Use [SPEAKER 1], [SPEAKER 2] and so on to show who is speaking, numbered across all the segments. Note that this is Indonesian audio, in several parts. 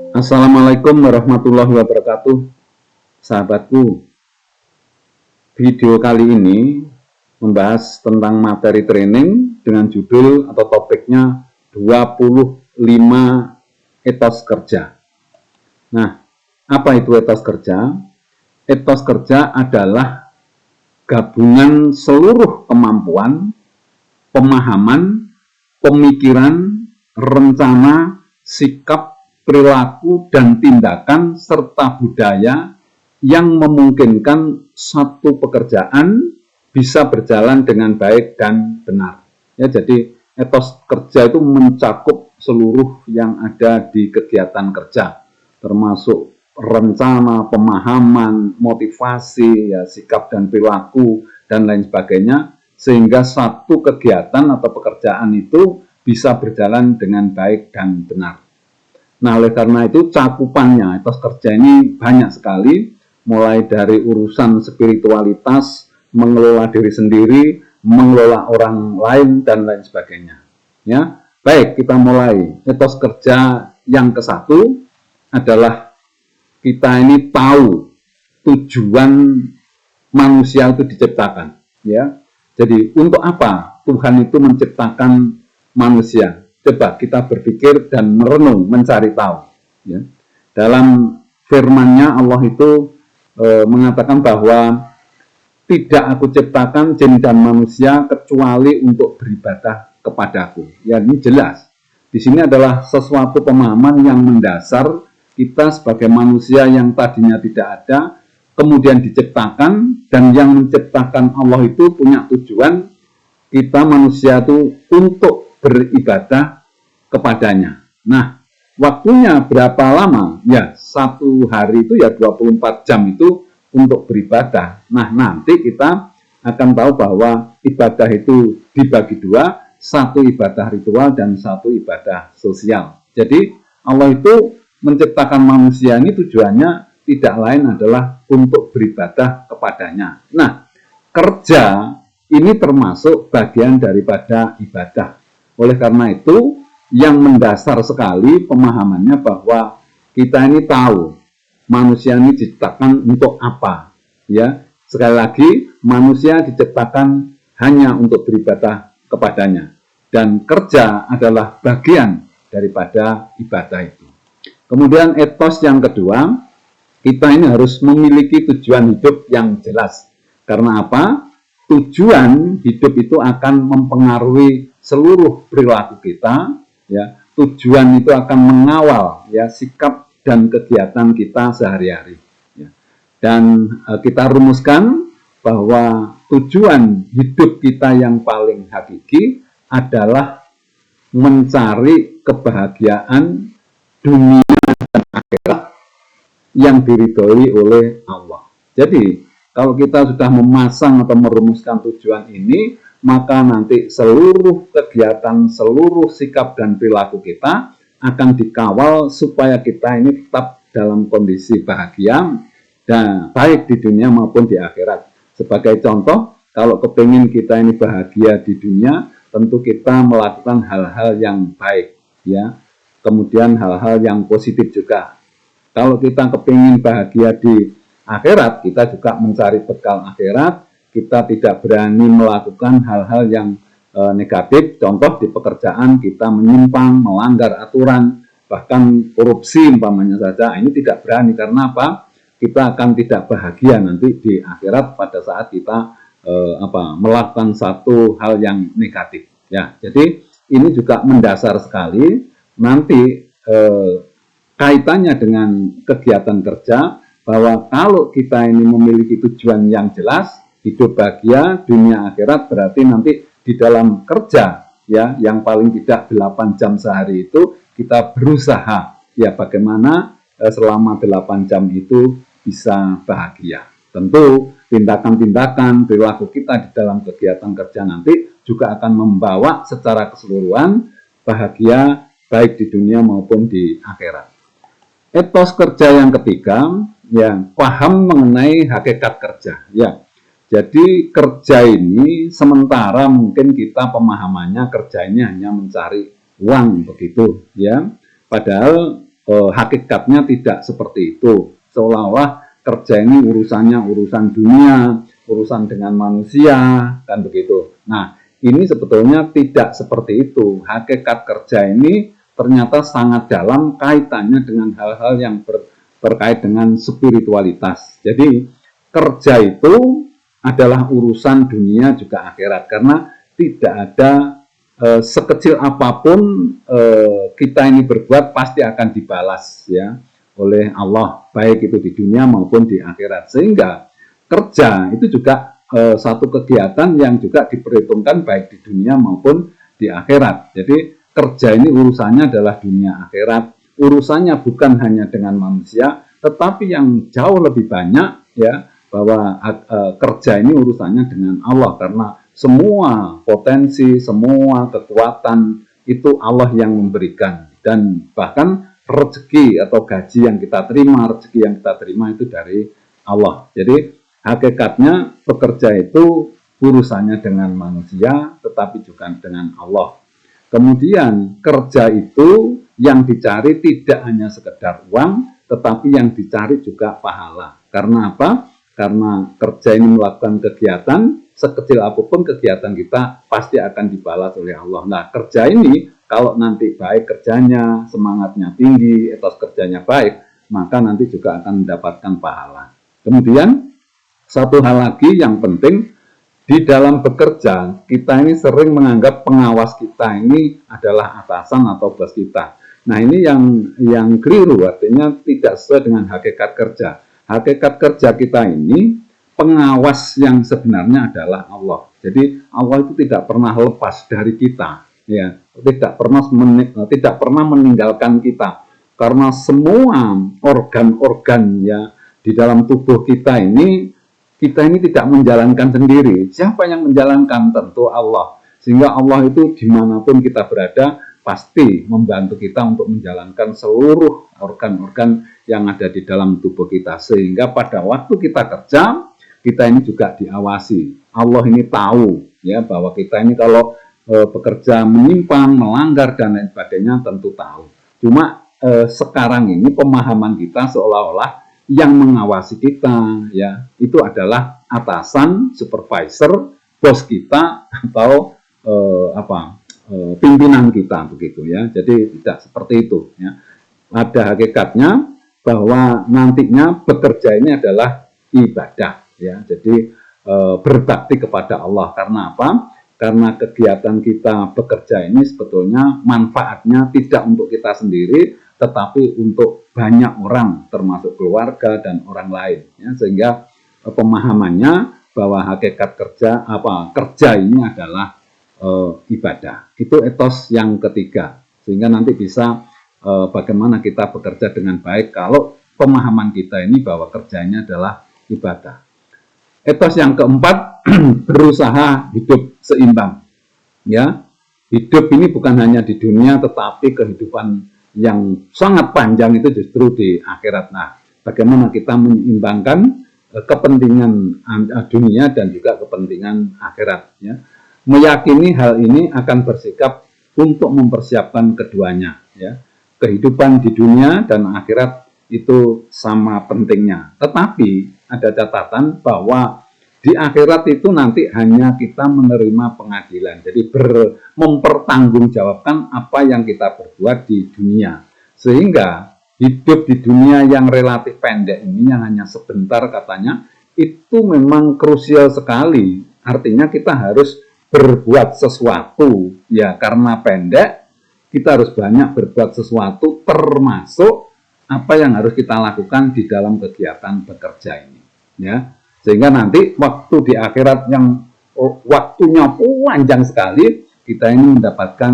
[SPEAKER 1] Assalamualaikum warahmatullahi wabarakatuh, sahabatku. Video kali ini membahas tentang materi training dengan judul atau topiknya 25 etos kerja. Nah, apa itu etos kerja? Etos kerja adalah gabungan seluruh kemampuan, pemahaman, pemikiran, rencana, sikap, perilaku, dan tindakan serta budaya yang memungkinkan satu pekerjaan bisa berjalan dengan baik dan benar. Ya, jadi etos kerja itu mencakup seluruh yang ada di kegiatan kerja, termasuk rencana, pemahaman, motivasi, ya, sikap dan perilaku, dan lain sebagainya, sehingga satu kegiatan atau pekerjaan itu bisa berjalan dengan baik dan benar. Nah, oleh karena itu cakupannya etos kerja ini banyak sekali, mulai dari urusan spiritualitas, mengelola diri sendiri, mengelola orang lain, dan lain sebagainya. Ya, baik, kita mulai. Etos kerja yang ke-1 adalah kita ini tahu tujuan manusia itu diciptakan. Ya, jadi untuk apa Tuhan itu menciptakan manusia? Coba kita berpikir dan merenung, mencari tahu. Ya. Dalam firman-Nya Allah itu mengatakan bahwa tidak aku ciptakan jin dan manusia kecuali untuk beribadah kepadaku. Ya, ini jelas. Di sini adalah sesuatu pemahaman yang mendasar kita sebagai manusia yang tadinya tidak ada, kemudian diciptakan, dan yang menciptakan Allah itu punya tujuan kita manusia itu untuk beribadah kepadanya. Nah, waktunya berapa lama? Ya, satu hari itu ya 24 jam itu untuk beribadah. Nah, nanti kita akan tahu bahwa ibadah itu dibagi dua, satu ibadah ritual dan satu ibadah sosial. Jadi, Allah itu menciptakan manusia ini tujuannya tidak lain adalah untuk beribadah kepadanya. Nah, kerja ini termasuk bagian daripada ibadah. Oleh karena itu, yang mendasar sekali pemahamannya bahwa kita ini tahu manusia ini diciptakan untuk apa. Ya, sekali lagi, manusia diciptakan hanya untuk beribadah kepadanya. Dan kerja adalah bagian daripada ibadah itu. Kemudian etos yang kedua, kita ini harus memiliki tujuan hidup yang jelas. Karena apa? Tujuan hidup itu akan mempengaruhi seluruh perilaku kita, ya. Tujuan itu akan mengawal, ya, sikap dan kegiatan kita sehari-hari. Ya. Dan kita rumuskan bahwa tujuan hidup kita yang paling hakiki adalah mencari kebahagiaan dunia dan akhirat yang diridhoi oleh Allah. Jadi, kalau kita sudah memasang atau merumuskan tujuan ini, maka nanti seluruh kegiatan, seluruh sikap dan perilaku kita akan dikawal supaya kita ini tetap dalam kondisi bahagia dan baik di dunia maupun di akhirat. Sebagai contoh, kalau kepingin kita ini bahagia di dunia, tentu kita melakukan hal-hal yang baik, ya. Kemudian hal-hal yang positif juga. Kalau kita kepingin bahagia di akhirat, kita juga mencari bekal akhirat, kita tidak berani melakukan hal-hal yang negatif, contoh di pekerjaan kita menyimpang, melanggar aturan, bahkan korupsi umpamanya saja, ini tidak berani. Karena apa? Kita akan tidak bahagia nanti di akhirat pada saat kita melakukan satu hal yang negatif. Ya, jadi ini juga mendasar sekali. Nanti kaitannya dengan kegiatan kerja, bahwa kalau kita ini memiliki tujuan yang jelas, hidup bahagia, dunia akhirat, berarti nanti di dalam kerja, ya, yang paling tidak 8 jam sehari itu, kita berusaha, ya, bagaimana selama 8 jam itu bisa bahagia. Tentu, tindakan-tindakan, perilaku kita di dalam kegiatan kerja nanti juga akan membawa secara keseluruhan bahagia, baik di dunia maupun di akhirat. Etos kerja yang ketiga, ya, paham mengenai hakikat kerja. Ya, jadi kerja ini sementara mungkin kita pemahamannya kerja ini hanya mencari uang begitu, ya. Padahal hakikatnya tidak seperti itu. Seolah-olah kerja ini urusannya urusan dunia, urusan dengan manusia, kan begitu. Nah, ini sebetulnya tidak seperti itu. Hakikat kerja ini ternyata sangat dalam kaitannya dengan hal-hal yang berkait dengan spiritualitas. Jadi kerja itu adalah urusan dunia juga akhirat, karena tidak ada sekecil apapun kita ini berbuat pasti akan dibalas ya oleh Allah, baik itu di dunia maupun di akhirat. Sehingga kerja itu juga satu kegiatan yang juga diperhitungkan baik di dunia maupun di akhirat. Jadi kerja ini urusannya adalah dunia akhirat. Urusannya bukan hanya dengan manusia, tetapi yang jauh lebih banyak ya, bahwa kerja ini urusannya dengan Allah, karena semua potensi, semua kekuatan itu Allah yang memberikan, dan bahkan rezeki atau gaji yang kita terima, rezeki yang kita terima itu dari Allah. Jadi hakikatnya bekerja itu urusannya dengan manusia, tetapi juga dengan Allah. Kemudian kerja itu yang dicari tidak hanya sekedar uang, tetapi yang dicari juga pahala. Karena apa? Karena kerja ini melakukan kegiatan, sekecil apapun kegiatan kita pasti akan dibalas oleh Allah. Nah, kerja ini kalau nanti baik kerjanya, semangatnya tinggi, etos kerjanya baik, maka nanti juga akan mendapatkan pahala. Kemudian satu hal lagi yang penting, di dalam bekerja kita ini sering menganggap pengawas kita ini adalah atasan atau bos kita. Nah, ini yang keliru, artinya tidak sesuai dengan hakikat kerja. Hakikat kerja kita ini, pengawas yang sebenarnya adalah Allah. Jadi Allah itu tidak pernah lepas dari kita, ya, tidak pernah meninggalkan kita, karena semua organ-organ ya di dalam tubuh kita ini tidak menjalankan sendiri. Siapa yang menjalankan? Tentu Allah. Sehingga Allah itu dimanapun kita berada pasti membantu kita untuk menjalankan seluruh organ-organ yang ada di dalam tubuh kita. Sehingga pada waktu kita kerja, kita ini juga diawasi. Allah ini tahu ya bahwa kita ini kalau bekerja menyimpang, melanggar dan lain sebagainya tentu tahu. Cuma sekarang ini pemahaman kita seolah-olah yang mengawasi kita ya itu adalah atasan, supervisor, bos kita atau pimpinan kita begitu ya. Jadi tidak seperti itu ya. Ada hakikatnya bahwa nantinya bekerja ini adalah ibadah ya. Jadi berbakti kepada Allah. Karena apa? Karena kegiatan kita bekerja ini sebetulnya manfaatnya tidak untuk kita sendiri, tetapi untuk banyak orang, termasuk keluarga dan orang lain. Ya, sehingga pemahamannya bahwa hakikat kerja ini adalah ibadah. Itu etos yang ketiga. Sehingga nanti bisa bagaimana kita bekerja dengan baik kalau pemahaman kita ini bahwa kerjanya adalah ibadah. Etos yang keempat, berusaha hidup seimbang. Ya, hidup ini bukan hanya di dunia, tetapi kehidupan yang sangat panjang itu justru di akhirat. Nah, bagaimana kita menyeimbangkan kepentingan dunia dan juga kepentingan akhirat. Ya. Meyakini hal ini akan bersikap untuk mempersiapkan keduanya. Ya. Kehidupan di dunia dan akhirat itu sama pentingnya. Tetapi ada catatan bahwa di akhirat itu nanti hanya kita menerima pengadilan. Jadi mempertanggungjawabkan apa yang kita berbuat di dunia. Sehingga hidup di dunia yang relatif pendek ini, yang hanya sebentar katanya, itu memang krusial sekali. Artinya kita harus berbuat sesuatu. Ya, karena pendek, kita harus banyak berbuat sesuatu, termasuk apa yang harus kita lakukan di dalam kegiatan bekerja ini. Ya, sehingga nanti waktu di akhirat yang waktunya panjang sekali, kita ini mendapatkan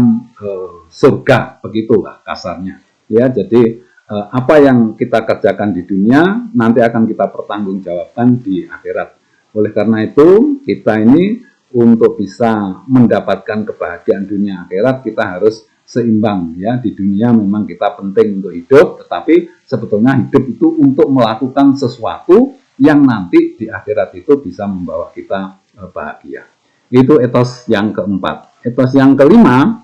[SPEAKER 1] surga, begitulah kasarnya. Ya, jadi apa yang kita kerjakan di dunia nanti akan kita pertanggungjawabkan di akhirat. Oleh karena itu, kita ini untuk bisa mendapatkan kebahagiaan dunia akhirat, kita harus seimbang ya. Di dunia memang kita penting untuk hidup, tetapi sebetulnya hidup itu untuk melakukan sesuatu yang nanti di akhirat itu bisa membawa kita bahagia. Itu etos yang keempat. Etos yang kelima,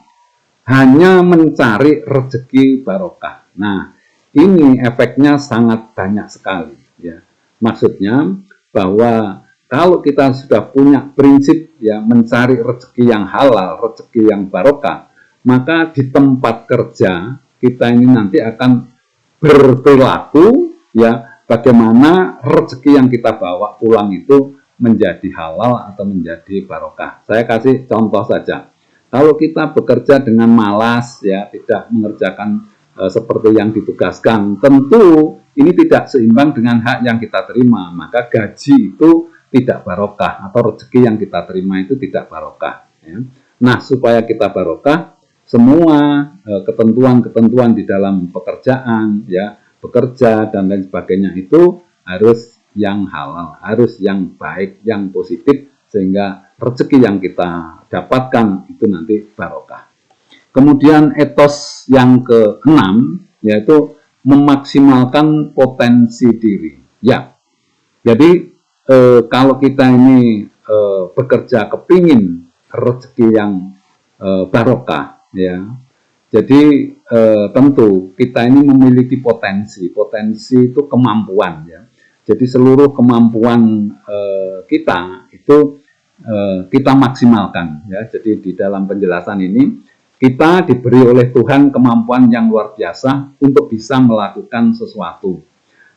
[SPEAKER 1] hanya mencari rezeki barokah. Nah, ini efeknya sangat banyak sekali, ya. Maksudnya bahwa kalau kita sudah punya prinsip ya mencari rezeki yang halal, rezeki yang barokah, maka di tempat kerja kita ini nanti akan berperilaku ya bagaimana rezeki yang kita bawa pulang itu menjadi halal atau menjadi barokah. Saya kasih contoh saja. Kalau kita bekerja dengan malas ya, tidak mengerjakan seperti yang ditugaskan, tentu ini tidak seimbang dengan hak yang kita terima, maka gaji itu tidak barokah atau rezeki yang kita terima itu tidak barokah. Ya. Nah, supaya kita barokah, semua ketentuan-ketentuan di dalam pekerjaan, ya, bekerja dan lain sebagainya itu harus yang halal, harus yang baik, yang positif, sehingga rezeki yang kita dapatkan itu nanti barokah. Kemudian etos yang keenam yaitu memaksimalkan potensi diri. Ya, jadi kalau kita ini bekerja kepingin rezeki yang barokah, ya, jadi tentu kita ini memiliki potensi. Potensi itu kemampuan, ya. Jadi seluruh kemampuan kita itu kita maksimalkan, ya. Jadi di dalam penjelasan ini kita diberi oleh Tuhan kemampuan yang luar biasa untuk bisa melakukan sesuatu.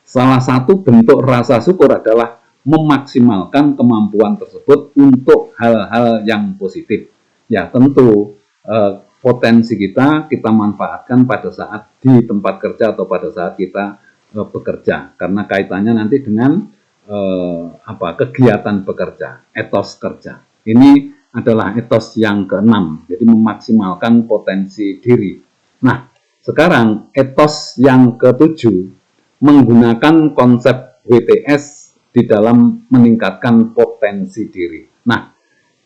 [SPEAKER 1] Salah satu bentuk rasa syukur adalah memaksimalkan kemampuan tersebut untuk hal-hal yang positif. Ya, tentu potensi kita manfaatkan pada saat di tempat kerja atau pada saat kita bekerja, karena kaitannya nanti dengan kegiatan bekerja, etos kerja. Ini adalah etos yang keenam, jadi memaksimalkan potensi diri. Nah, sekarang etos yang ketujuh menggunakan konsep WTS di dalam meningkatkan potensi diri. Nah,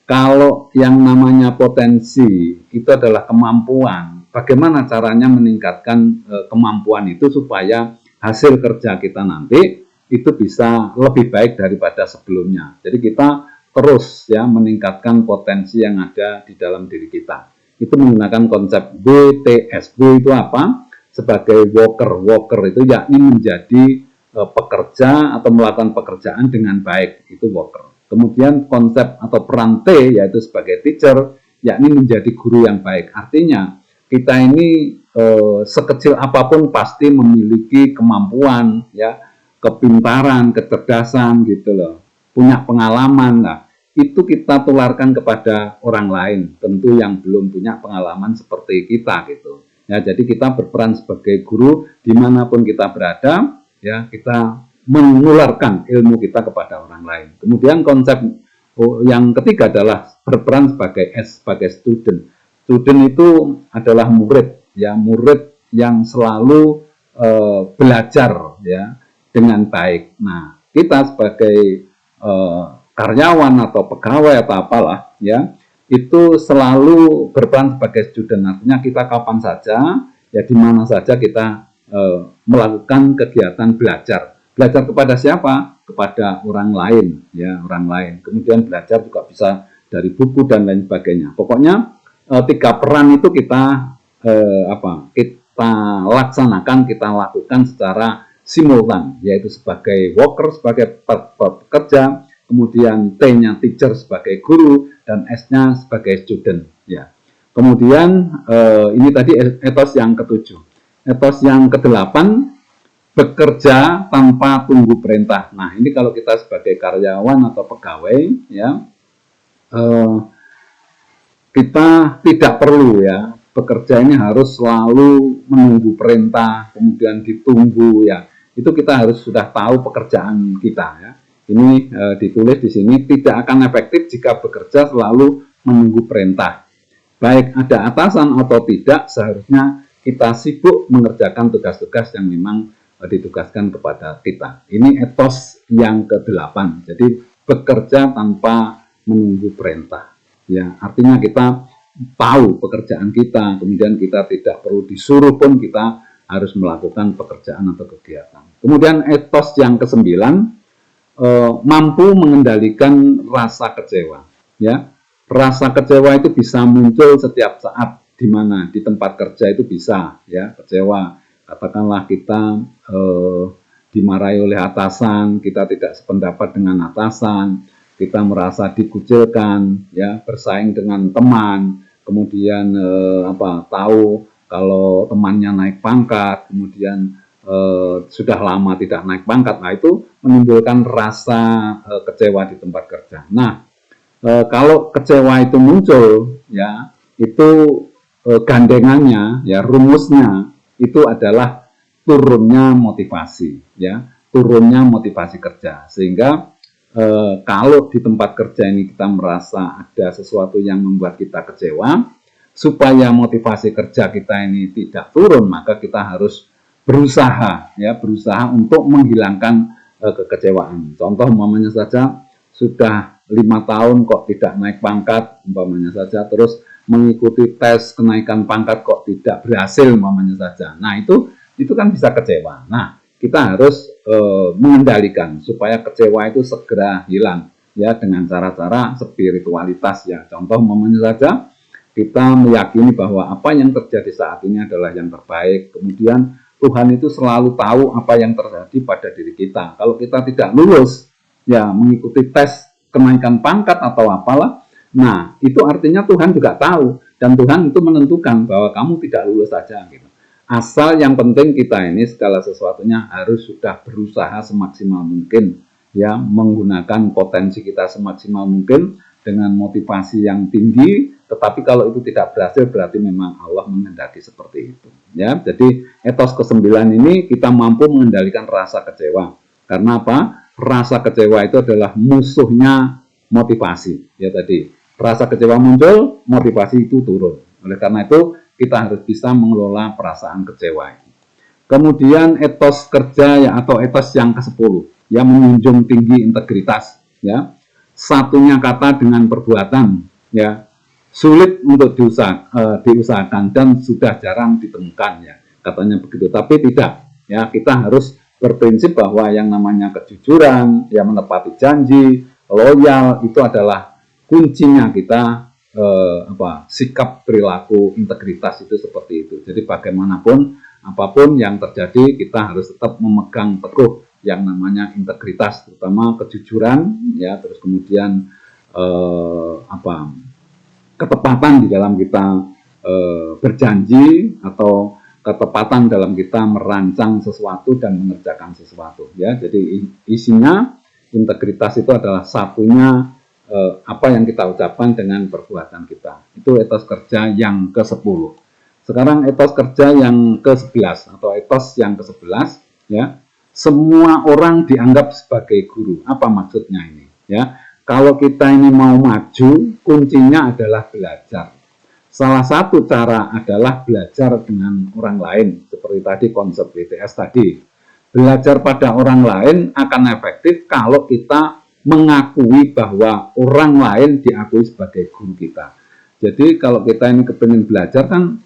[SPEAKER 1] kalau yang namanya potensi itu adalah kemampuan, bagaimana caranya meningkatkan kemampuan itu supaya hasil kerja kita nanti itu bisa lebih baik daripada sebelumnya. Jadi kita terus ya meningkatkan potensi yang ada di dalam diri kita. Itu menggunakan konsep WTS. W itu apa? Sebagai worker. Worker itu yakni menjadi pekerja atau melakukan pekerjaan dengan baik. Itu worker. Kemudian konsep atau peran T yaitu sebagai teacher, yakni menjadi guru yang baik. Artinya kita ini sekecil apapun pasti memiliki kemampuan, ya, kepintaran, kecerdasan gitu loh, punya pengalaman lah. Itu kita tularkan kepada orang lain, tentu yang belum punya pengalaman seperti kita gitu. Ya, jadi kita berperan sebagai guru dimanapun kita berada, ya, kita menularkan ilmu kita kepada orang lain. Kemudian konsep yang ketiga adalah berperan sebagai S, sebagai student. Student itu adalah murid, ya, murid yang selalu belajar, ya, dengan baik. Nah, kita sebagai karyawan atau pegawai atau apalah, ya, itu selalu berperan sebagai student. Artinya kita kapan saja, ya, di mana saja kita melakukan kegiatan belajar. Belajar kepada siapa? Kepada orang lain, ya, orang lain. Kemudian belajar juga bisa dari buku dan lain sebagainya. Pokoknya tiga peran itu kita kita laksanakan, kita lakukan secara simultan, yaitu sebagai worker, sebagai pekerja, kemudian T-nya teacher sebagai guru, dan S-nya sebagai student. Ya. Kemudian ini tadi etos yang ketujuh. Etos yang kedelapan, bekerja tanpa tunggu perintah. Nah, ini kalau kita sebagai karyawan atau pegawai, ya, kita tidak perlu, ya, bekerja ini harus selalu menunggu perintah, kemudian ditunggu, ya. Itu kita harus sudah tahu pekerjaan kita, ya. Ini ditulis di sini, tidak akan efektif jika bekerja selalu menunggu perintah. Baik ada atasan atau tidak, seharusnya kita sibuk mengerjakan tugas-tugas yang memang ditugaskan kepada kita. Ini etos yang ke-8. Jadi bekerja tanpa menunggu perintah. Ya, artinya kita tahu pekerjaan kita, kemudian kita tidak perlu disuruh pun kita harus melakukan pekerjaan atau kegiatan. Kemudian etos yang ke-9, mampu mengendalikan rasa kecewa. Ya, rasa kecewa itu bisa muncul setiap saat, di mana di tempat kerja itu bisa, ya, kecewa. Katakanlah kita dimarahi oleh atasan, kita tidak sependapat dengan atasan, kita merasa dikucilkan, ya, bersaing dengan teman, kemudian tahu kalau temannya naik pangkat, kemudian sudah lama tidak naik pangkat, nah itu menimbulkan rasa kecewa di tempat kerja. Nah, kalau kecewa itu muncul, ya, itu gandengannya, ya, rumusnya itu adalah turunnya motivasi, ya, turunnya motivasi kerja. Sehingga kalau di tempat kerja ini kita merasa ada sesuatu yang membuat kita kecewa, supaya motivasi kerja kita ini tidak turun, maka kita harus berusaha, ya, berusaha untuk menghilangkan kekecewaan. Contoh umpamanya saja, sudah 5 tahun kok tidak naik pangkat, umpamanya saja, terus mengikuti tes kenaikan pangkat kok tidak berhasil, umpamanya saja. Nah, itu kan bisa kecewa. Nah, kita harus mengendalikan supaya kecewa itu segera hilang, ya, dengan cara-cara spiritualitas, ya. Contoh umpamanya saja, kita meyakini bahwa apa yang terjadi saat ini adalah yang terbaik. Kemudian Tuhan itu selalu tahu apa yang terjadi pada diri kita. Kalau kita tidak lulus, ya, mengikuti tes kenaikan pangkat atau apalah, nah, itu artinya Tuhan juga tahu, dan Tuhan itu menentukan bahwa kamu tidak lulus saja, gitu. Asal yang penting kita ini segala sesuatunya harus sudah berusaha semaksimal mungkin, ya, menggunakan potensi kita semaksimal mungkin dengan motivasi yang tinggi. Tetapi kalau itu tidak berhasil, berarti memang Allah menghendaki seperti itu, ya. Jadi etos ke-9 ini kita mampu mengendalikan rasa kecewa. Karena apa? Rasa kecewa itu adalah musuhnya motivasi, ya. Tadi rasa kecewa muncul, motivasi itu turun. Oleh karena itu kita harus bisa mengelola perasaan kecewa. Kemudian etos kerja, ya, atau etos yang ke-10, yang menjunjung tinggi integritas, ya. Satunya kata dengan perbuatan, ya, sulit untuk diusahakan dan sudah jarang ditemukan, ya, katanya begitu. Tapi tidak, ya, kita harus berprinsip bahwa yang namanya kejujuran, ya, menepati janji, loyal, itu adalah kuncinya kita sikap, perilaku, integritas itu seperti itu. Jadi bagaimanapun apapun yang terjadi, kita harus tetap memegang teguh yang namanya integritas, terutama kejujuran, ya, terus kemudian ketepatan di dalam kita berjanji, atau ketepatan dalam kita merancang sesuatu dan mengerjakan sesuatu, ya. Jadi isinya integritas itu adalah satunya apa yang kita ucapkan dengan perbuatan kita. Itu etos kerja yang ke-10. Sekarang etos kerja yang ke-11 atau etos yang ke-11, ya. Semua orang dianggap sebagai guru. Apa maksudnya ini, ya? Kalau kita ini mau maju, kuncinya adalah belajar. Salah satu cara adalah belajar dengan orang lain, seperti tadi konsep BTS tadi. Belajar pada orang lain akan efektif kalau kita mengakui bahwa orang lain diakui sebagai guru kita. Jadi kalau kita ini kepingin belajar kan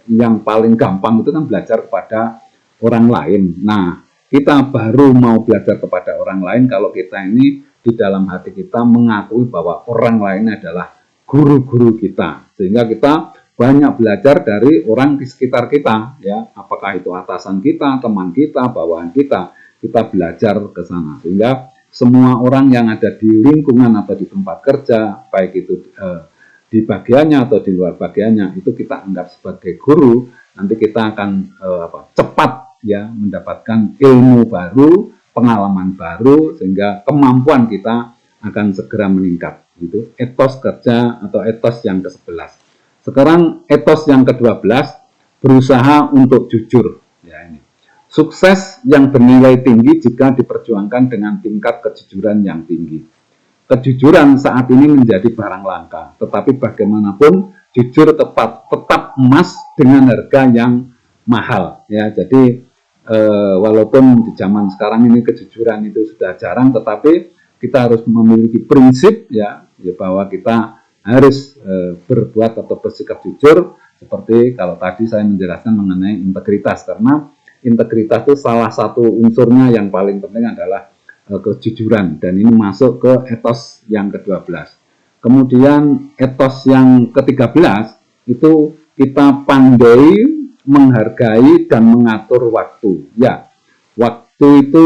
[SPEAKER 1] yang paling gampang itu kan belajar kepada orang lain. Nah, kita baru mau belajar kepada orang lain kalau kita ini di dalam hati kita mengakui bahwa orang lain adalah guru-guru kita, sehingga kita banyak belajar dari orang di sekitar kita, ya, apakah itu atasan kita, teman kita, bawahan kita belajar ke sana, sehingga semua orang yang ada di lingkungan atau di tempat kerja, baik itu di bagiannya atau di luar bagiannya, itu kita anggap sebagai guru. Nanti kita akan cepat, ya, mendapatkan ilmu baru, pengalaman baru, sehingga kemampuan kita akan segera meningkat. Itu etos kerja atau etos yang ke-11. Sekarang etos yang ke-12, berusaha untuk jujur. Ya, ini sukses yang bernilai tinggi jika diperjuangkan dengan tingkat kejujuran yang tinggi. Kejujuran saat ini menjadi barang langka, tetapi bagaimanapun jujur tetap emas dengan harga yang mahal. Ya, jadi walaupun di zaman sekarang ini kejujuran itu sudah jarang, tetapi kita harus memiliki prinsip, ya bahwa kita harus berbuat atau bersikap jujur, seperti kalau tadi saya menjelaskan mengenai integritas, karena integritas itu salah satu unsurnya yang paling penting adalah kejujuran, dan ini masuk ke etos yang ke-12. Kemudian etos yang ke-13 itu kita pandai menghargai dan mengatur waktu. Ya, waktu itu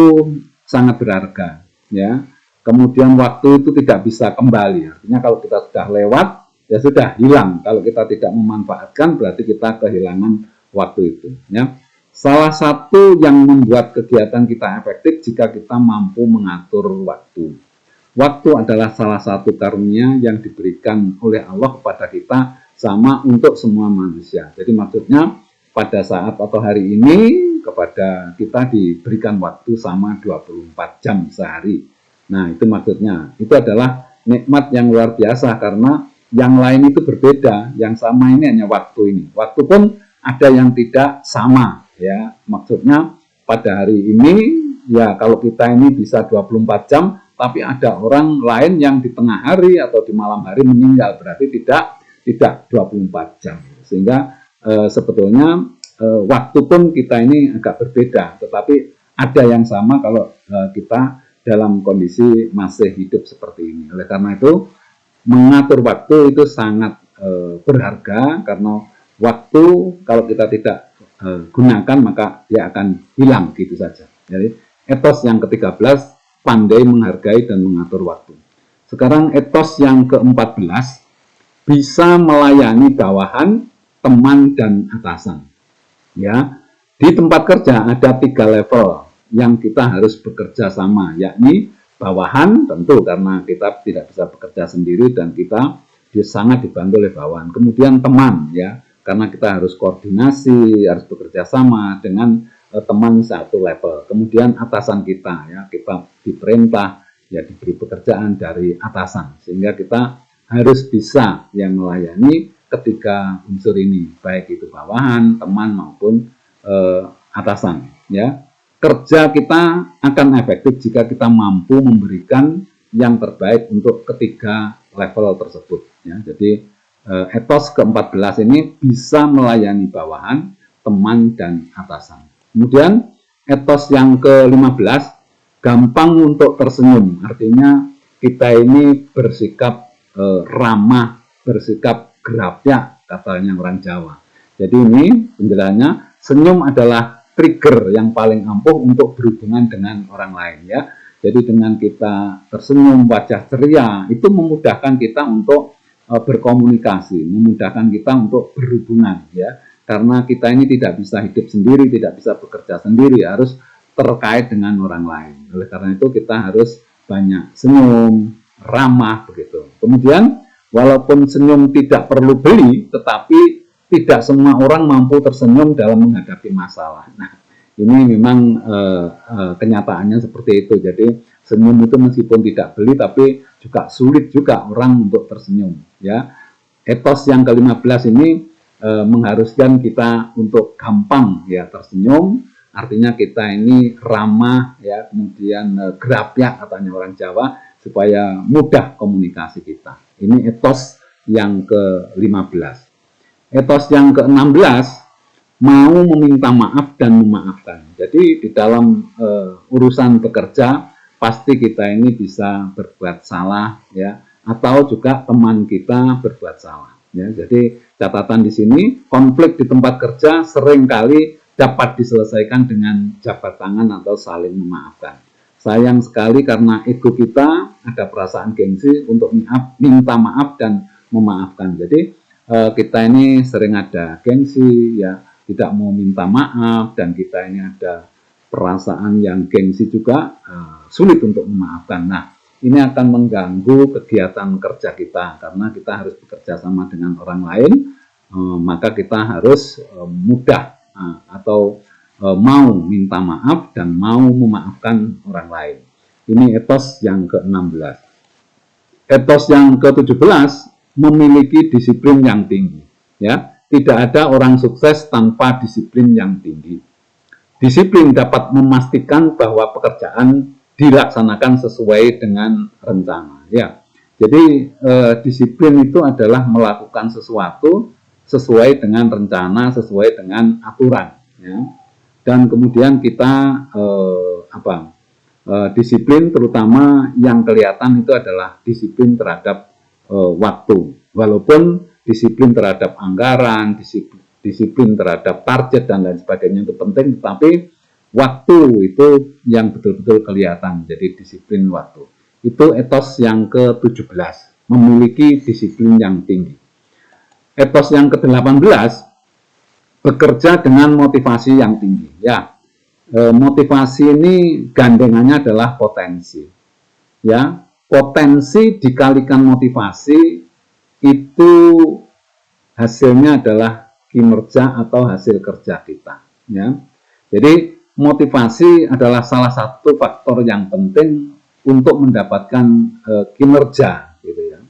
[SPEAKER 1] sangat berharga, ya. Kemudian waktu itu tidak bisa kembali. Artinya kalau kita sudah lewat, ya sudah hilang. Kalau kita tidak memanfaatkan, berarti kita kehilangan waktu itu. Ya. Salah satu yang membuat kegiatan kita efektif jika kita mampu mengatur waktu. Waktu adalah salah satu karunia yang diberikan oleh Allah kepada kita, sama untuk semua manusia. Jadi maksudnya pada saat atau hari ini kepada kita diberikan waktu sama 24 jam sehari. Nah, itu maksudnya. Itu adalah nikmat yang luar biasa karena yang lain itu berbeda. Yang sama ini hanya waktu ini. Waktu pun ada yang tidak sama, ya. Maksudnya pada hari ini, ya kalau kita ini bisa 24 jam, tapi ada orang lain yang di tengah hari atau di malam hari meninggal, berarti tidak 24 jam. Sehingga sebetulnya waktu pun kita ini agak berbeda, tetapi ada yang sama kalau kita dalam kondisi masih hidup seperti ini. Oleh karena itu, mengatur waktu itu sangat berharga, karena waktu kalau kita tidak gunakan maka dia akan hilang gitu saja. Jadi etos yang ke-13, pandai menghargai dan mengatur waktu. Sekarang etos yang ke-14, bisa melayani bawahan, teman, dan atasan. Ya, di tempat kerja ada 3 level yang kita harus bekerja sama, yakni bawahan tentu karena kita tidak bisa bekerja sendiri dan kita sangat dibantu oleh bawahan. Kemudian teman, ya, karena kita harus koordinasi, harus bekerja sama dengan teman satu level. Kemudian atasan kita, ya, kita diperintah, ya, diberi pekerjaan dari atasan, sehingga kita harus bisa yang melayani ketiga unsur ini, baik itu bawahan, teman maupun atasan, ya. Kerja kita akan efektif jika kita mampu memberikan yang terbaik untuk ketiga level tersebut, ya. Jadi etos ke-14 ini bisa melayani bawahan, teman, dan atasan. Kemudian etos yang ke-15, gampang untuk tersenyum. Artinya kita ini bersikap ramah, bersikap gerapyak, katanya orang Jawa. Jadi ini penjelasannya, senyum adalah trigger yang paling ampuh untuk berhubungan dengan orang lain, ya. Jadi dengan kita tersenyum, wajah ceria, itu memudahkan kita untuk berkomunikasi, memudahkan kita untuk berhubungan, ya. Karena kita ini tidak bisa hidup sendiri, tidak bisa bekerja sendiri, harus terkait dengan orang lain. Oleh karena itu kita harus banyak senyum, ramah, begitu. Kemudian walaupun senyum tidak perlu beli, tetapi tidak semua orang mampu tersenyum dalam menghadapi masalah. Nah, ini memang kenyataannya seperti itu. Jadi senyum itu meskipun tidak beli, tapi juga sulit juga orang untuk tersenyum. Ya, etos yang ke-15 ini mengharuskan kita untuk gampang, ya, tersenyum. Artinya kita ini ramah, ya, kemudian gerapyak katanya orang Jawa, supaya mudah komunikasi kita. Ini etos yang ke-15. Etos yang ke-16, mau meminta maaf dan memaafkan. Jadi di dalam urusan bekerja pasti kita ini bisa berbuat salah, ya, atau juga teman kita berbuat salah, ya. Jadi catatan di sini, konflik di tempat kerja seringkali dapat diselesaikan dengan jabat tangan atau saling memaafkan. Sayang sekali karena ego kita ada perasaan gengsi untuk minta maaf dan memaafkan. Jadi kita ini sering ada gengsi, ya, tidak mau minta maaf, dan kita ini ada perasaan yang gengsi juga, sulit untuk memaafkan. Nah, ini akan mengganggu kegiatan kerja kita karena kita harus bekerja sama dengan orang lain, maka kita harus mudah atau mau minta maaf dan mau memaafkan orang lain. Ini etos yang ke-16. Etos yang ke-17, memiliki disiplin yang tinggi, ya. Tidak ada orang sukses tanpa disiplin yang tinggi. Disiplin dapat memastikan bahwa pekerjaan dilaksanakan sesuai dengan rencana, ya. Jadi disiplin itu adalah melakukan sesuatu sesuai dengan rencana, sesuai dengan aturan, ya. Dan kemudian kita disiplin, terutama yang kelihatan itu adalah disiplin terhadap waktu, walaupun disiplin terhadap anggaran, disiplin terhadap target dan lain sebagainya itu penting, tetapi waktu itu yang betul-betul kelihatan, jadi disiplin waktu. Itu etos yang ke-17, memiliki disiplin yang tinggi. Etos yang ke-18, bekerja dengan motivasi yang tinggi. Ya, motivasi ini gandengannya adalah potensi. Ya, potensi dikalikan motivasi itu hasilnya adalah kinerja atau hasil kerja kita. Ya, jadi motivasi adalah salah satu faktor yang penting untuk mendapatkan kinerja, gitu ya.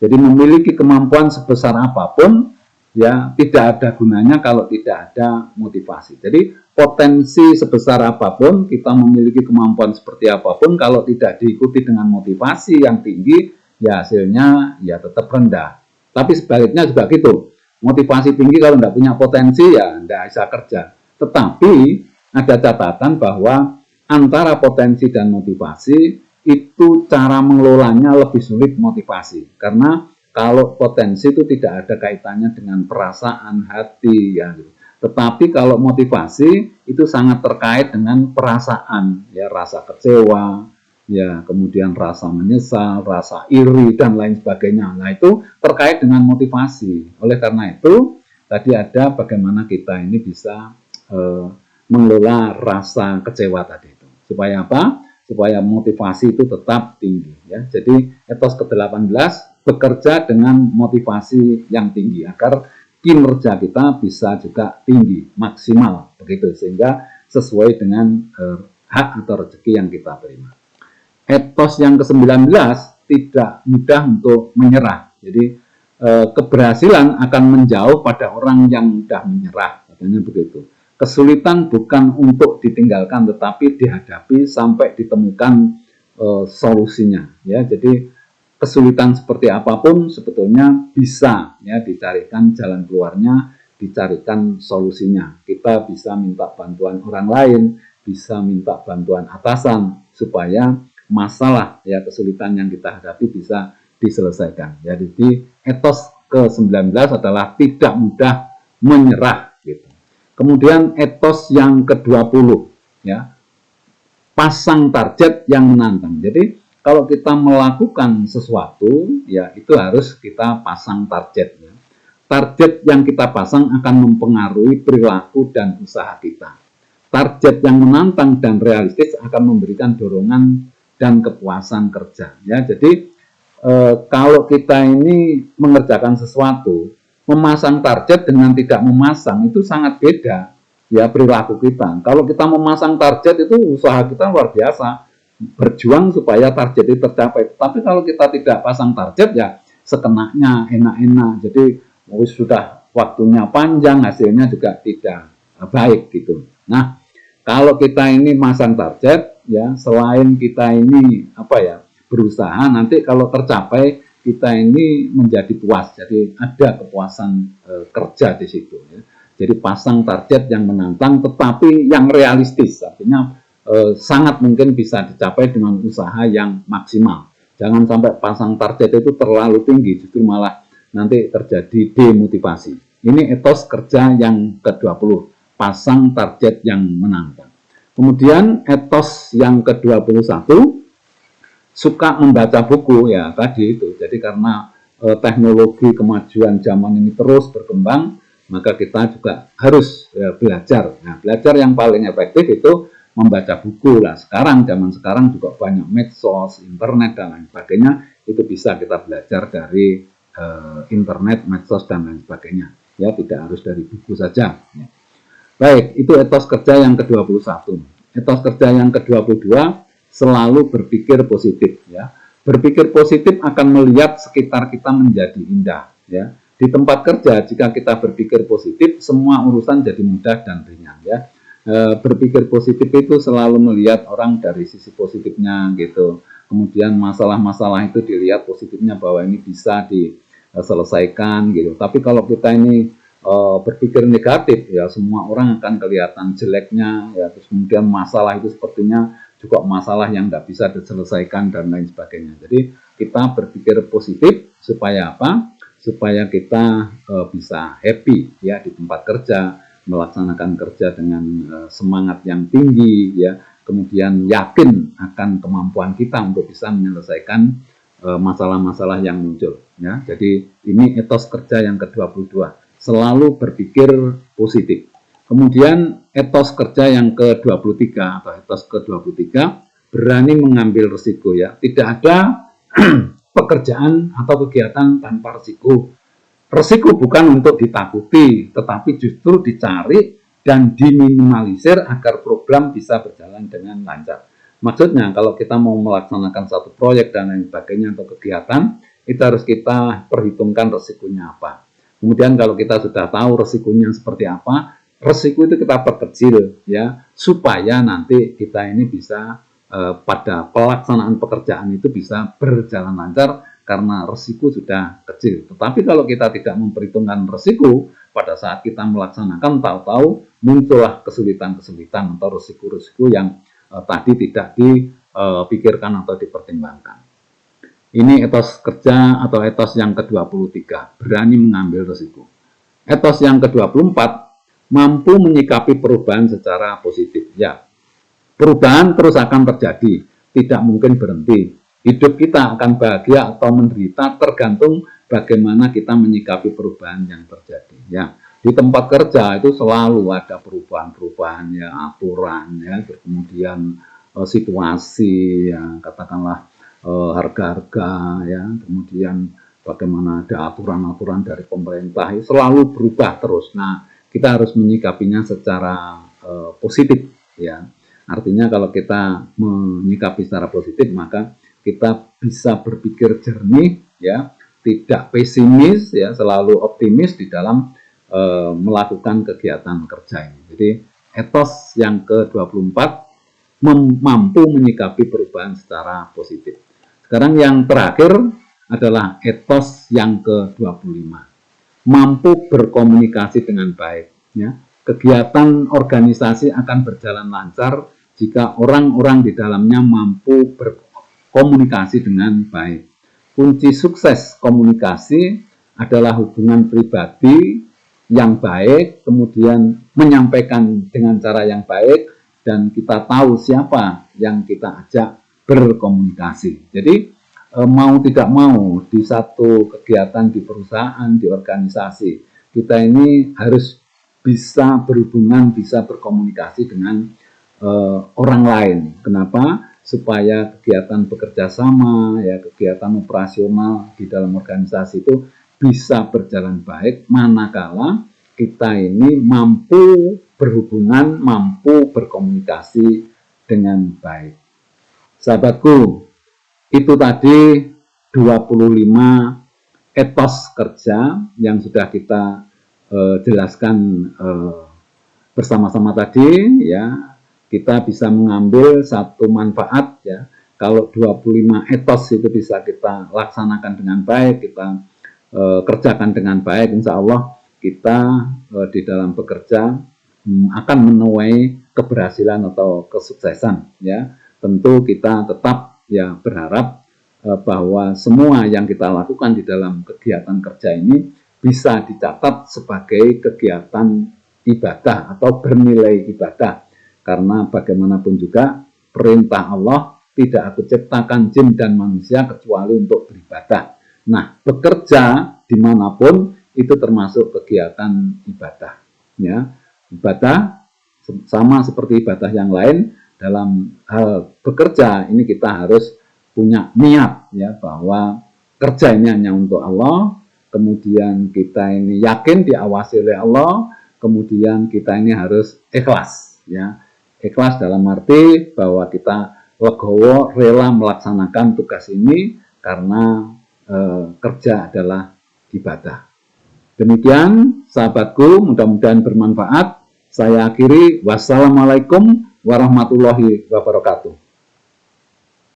[SPEAKER 1] Jadi memiliki kemampuan sebesar apapun, ya tidak ada gunanya kalau tidak ada motivasi. Jadi potensi sebesar apapun, kita memiliki kemampuan seperti apapun, kalau tidak diikuti dengan motivasi yang tinggi, ya hasilnya ya tetap rendah. Tapi sebaliknya juga gitu. Motivasi tinggi kalau tidak punya potensi ya tidak bisa kerja. Tetapi ada catatan bahwa antara potensi dan motivasi itu cara mengelolanya lebih sulit motivasi. Karena kalau potensi itu tidak ada kaitannya dengan perasaan hati ya. Tetapi kalau motivasi itu sangat terkait dengan perasaan, ya rasa kecewa, ya kemudian rasa menyesal, rasa iri dan lain sebagainya. Nah itu terkait dengan motivasi. Oleh karena itu tadi ada bagaimana kita ini bisa mengelola rasa kecewa tadi itu. Supaya apa? Supaya motivasi itu tetap tinggi. Ya. Jadi etos ke-18 bekerja dengan motivasi yang tinggi agar kinerja kita bisa juga tinggi, maksimal begitu sehingga sesuai dengan hak atau rezeki yang kita terima. Etos yang ke-19 tidak mudah untuk menyerah. Jadi keberhasilan akan menjauh pada orang yang mudah menyerah, katanya begitu. Kesulitan bukan untuk ditinggalkan tetapi dihadapi sampai ditemukan solusinya ya. Jadi kesulitan seperti apapun sebetulnya bisa ya dicarikan jalan keluarnya, dicarikan solusinya. Kita bisa minta bantuan orang lain, bisa minta bantuan atasan supaya masalah ya kesulitan yang kita hadapi bisa diselesaikan. Ya, jadi etos ke-19 adalah tidak mudah menyerah gitu. Kemudian etos yang ke-20 ya, pasang target yang menantang. Jadi kalau kita melakukan sesuatu, ya itu harus kita pasang target. Ya. Target yang kita pasang akan mempengaruhi perilaku dan usaha kita. Target yang menantang dan realistis akan memberikan dorongan dan kepuasan kerja. Ya, jadi kalau kita ini mengerjakan sesuatu, memasang target dengan tidak memasang itu sangat beda. Ya perilaku kita. Kalau kita memasang target itu usaha kita luar biasa. Berjuang supaya target itu tercapai. Tapi kalau kita tidak pasang target ya sekenanya enak-enak. Jadi sudah waktunya panjang, hasilnya juga tidak baik gitu. Nah, kalau kita ini masang target ya selain kita ini berusaha, nanti kalau tercapai kita ini menjadi puas. Jadi ada kepuasan kerja di situ ya. Jadi pasang target yang menantang tetapi yang realistis. Artinya sangat mungkin bisa dicapai dengan usaha yang maksimal. Jangan sampai pasang target itu terlalu tinggi, justru malah nanti terjadi demotivasi. Ini etos kerja yang ke-20, pasang target yang menantang. Kemudian etos yang ke-21, suka membaca buku ya tadi itu. Jadi karena teknologi kemajuan zaman ini terus berkembang, maka kita juga harus belajar. Nah, belajar yang paling efektif itu membaca buku lah. Zaman sekarang juga banyak medsos, internet dan lain sebagainya. Itu bisa kita belajar dari internet, medsos dan lain sebagainya. Ya, tidak harus dari buku saja. Ya. Baik, itu etos kerja yang ke-21. Etos kerja yang ke-22 selalu berpikir positif. Ya, berpikir positif akan melihat sekitar kita menjadi indah. Ya, di tempat kerja jika kita berpikir positif, semua urusan jadi mudah dan ringan. Ya. Berpikir positif itu selalu melihat orang dari sisi positifnya gitu. Kemudian masalah-masalah itu dilihat positifnya bahwa ini bisa diselesaikan gitu. Tapi kalau kita ini berpikir negatif ya semua orang akan kelihatan jeleknya ya. Terus kemudian masalah itu sepertinya juga masalah yang nggak bisa diselesaikan dan lain sebagainya. Jadi kita berpikir positif supaya apa? supaya kita bisa happy ya di tempat kerja, melaksanakan kerja dengan semangat yang tinggi ya, kemudian yakin akan kemampuan kita untuk bisa menyelesaikan masalah-masalah yang muncul ya. Jadi ini etos kerja yang ke-22, selalu berpikir positif. Kemudian etos kerja yang ke-23 atau etos ke-23, berani mengambil risiko ya. Tidak ada pekerjaan atau kegiatan tanpa risiko. Risiko bukan untuk ditakuti, tetapi justru dicari dan diminimalisir agar program bisa berjalan dengan lancar. Maksudnya kalau kita mau melaksanakan satu proyek dan lain sebagainya atau kegiatan, itu harus kita perhitungkan risikonya apa. Kemudian kalau kita sudah tahu risikonya seperti apa, risiko itu kita perkecil ya, supaya nanti kita ini bisa pada pelaksanaan pekerjaan itu bisa berjalan lancar karena risiko sudah kecil. Tetapi kalau kita tidak memperhitungkan risiko, pada saat kita melaksanakan tahu-tahu muncullah kesulitan-kesulitan atau risiko-risiko yang tadi tidak dipikirkan atau dipertimbangkan. Ini etos kerja atau etos yang ke-23, berani mengambil risiko. Etos yang ke-24, mampu menyikapi perubahan secara positif. Ya, perubahan terus akan terjadi, tidak mungkin berhenti. Hidup kita akan bahagia atau menderita tergantung bagaimana kita menyikapi perubahan yang terjadi. Ya, di tempat kerja itu selalu ada perubahan-perubahan ya, aturan ya, kemudian situasi ya, katakanlah harga-harga ya, kemudian bagaimana ada aturan-aturan dari pemerintah, selalu berubah terus. Nah, kita harus menyikapinya secara positif ya. Artinya kalau kita menyikapi secara positif, maka kita bisa berpikir jernih ya, tidak pesimis ya, selalu optimis di dalam melakukan kegiatan kerja ini. Jadi etos yang ke-24, mampu menyikapi perubahan secara positif. Sekarang yang terakhir adalah etos yang ke-25, mampu berkomunikasi dengan baik ya. Kegiatan organisasi akan berjalan lancar jika orang-orang di dalamnya mampu berkomunikasi dengan baik. Kunci sukses komunikasi adalah hubungan pribadi yang baik, kemudian menyampaikan dengan cara yang baik, dan kita tahu siapa yang kita ajak berkomunikasi. Jadi mau tidak mau di satu kegiatan di perusahaan, di organisasi, kita ini harus bisa berhubungan, bisa berkomunikasi dengan orang lain. Kenapa? Supaya kegiatan bekerja sama, ya, kegiatan operasional di dalam organisasi itu bisa berjalan baik, manakala kita ini mampu berhubungan, mampu berkomunikasi dengan baik. Sahabatku, itu tadi 25 etos kerja yang sudah kita jelaskan bersama-sama tadi ya. Kita bisa mengambil satu manfaat ya. Kalau 25 etos itu bisa kita laksanakan dengan baik, kita kerjakan dengan baik, insya Allah kita di dalam bekerja akan menuai keberhasilan atau kesuksesan ya. Tentu kita tetap ya berharap bahwa semua yang kita lakukan di dalam kegiatan kerja ini bisa dicatat sebagai kegiatan ibadah atau bernilai ibadah. Karena bagaimanapun juga perintah Allah, tidak aku ciptakan jin dan manusia kecuali untuk beribadah. Nah, bekerja dimanapun itu termasuk kegiatan ibadah. Ya, ibadah sama seperti ibadah yang lain, dalam hal bekerja ini kita harus punya niat ya, bahwa kerja ini hanya untuk Allah, kemudian kita ini yakin diawasi oleh Allah, kemudian kita ini harus ikhlas ya. Ikhlas dalam arti bahwa kita legowo, rela melaksanakan tugas ini karena kerja adalah ibadah. Demikian sahabatku, mudah-mudahan bermanfaat. Saya akhiri, wassalamualaikum warahmatullahi wabarakatuh.